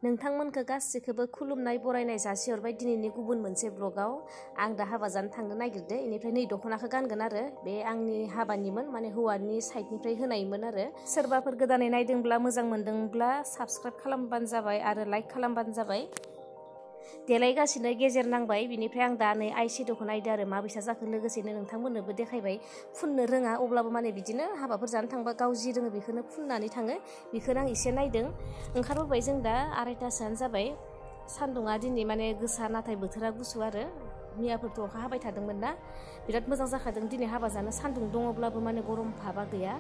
नोंथांमोनखौ गासिखौबो खुलुमनाय बरायनाय जासिहरबाय दिनैनि गुबुन मोनसे ब्लगाव आं दा हाबा जानो थांनो नागिरदो इनिफ्राय नै दख'नाखौ गानगोन आरो बे आंनि हाबानिमोन माने हौवानि साइडनिफ्राय होनायमोन आरो सोरबाफोर गोदानै नायदोंब्ला मोजां मोनदोंब्ला साबस्क्राइब खालामबानो जाबाय आरो लाइक खालामबानो जाबाय देलायगासिनो गेजेर नांबाय बिनिफ्राय आं दा नै आइशेड'खौ नायदो आरो माबायसा जाखो लोगोसेनो नोंथांमोननोबो देखायबाय फुननो रोङा अब्लाबो माने बिदिनो हाबाफोर जानो थांबा गाव जि रोङो बेखौनो फुननानै थाङो बेखौनो आं एसे नायदों ओंखारबोबाय जों दा 2:30 जाबाय सान्दुङा दिनै माने गोसा नाथाय बोथोरा गुसु आरो मैयाफोरथ' अखा हाबाय थादोंमोन ना बिराद मोजां जाखादों दिनै हाबा जानो सान्दुं दङब्लाबो माने गरम भाबा गैया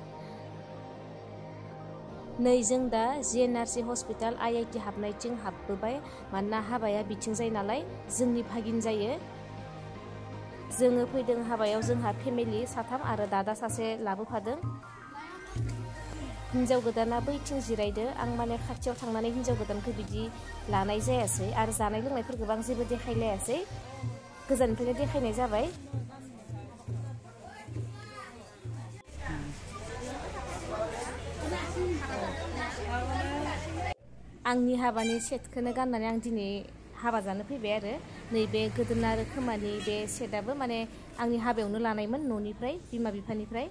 नै जों दा जिएनआरसि हस्पिटाल आइआइटि हाबनायथिं हाबबोबाय मानोना हाबाया बिथिं जायो नालाय जोंनि भागिन जायो जोङो फैदों हाबायाव जोंहा फेमिलि 3 आरो दादा सासे लाबोफादों हिन्जाव गोदाना बैथिं जिरायदो आं माने खाथियाव थांनानै हिन्जाव गोदानखौ बिदि लानाय जायासै आरो जानाय लोंनायफोरखौ आं जेबो देखायलायासै गोजाननिफ्रायनो देखायनाय जाबाय आंनि हाबानि सेटखौनो गाननानै आं दिनै हाबा जानो फैबाय आरो नैबे गोदोना आरो खोमानि बे सेटआबो माने आंनि हाबायावनो लानायमोन न'निफ्राय बिमा बिफानिफ्राय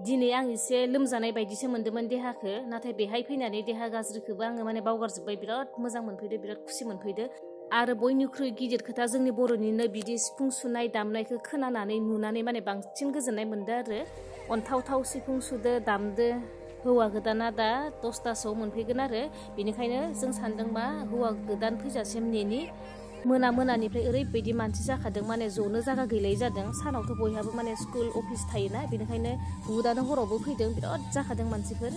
दिनै आं एसे लोमजानाय बायदिसो मोन्दोंमोन देहाखौ नाथाय बेहाय फैनानै देहा गाज्रिखौबो आङो माने बावगारजोब्बाय बिराद मोजां मोनफैदो बिराद खुसि मोनफैदो आरो बयनिख्रुइ गिदिर खोथा जोंनि बर'निनो बिदि सिफुं सुनाय दामनायखौ खोनानानै नुनानै माने बांसिन गोजोननाय मोन्दों आरो अनथावथाव सिफुं सुदो दामदो हौवा गोदाना दा 10टासोआव मोनफैगोन आरो बेनिखायनो जों सानदोंबा हौवा गोदान फैजासिम नेनि मोनानिफ्राय ओरैबायदि मानसि जाखादों माने ज'नो जागा गैलायै जादों सानावथ' बयहाबो माने स्कुल अफिस थायोना बेनिखायनो बुहुदानो हरावबो फैदों बिराद जाखादों मानसिफोर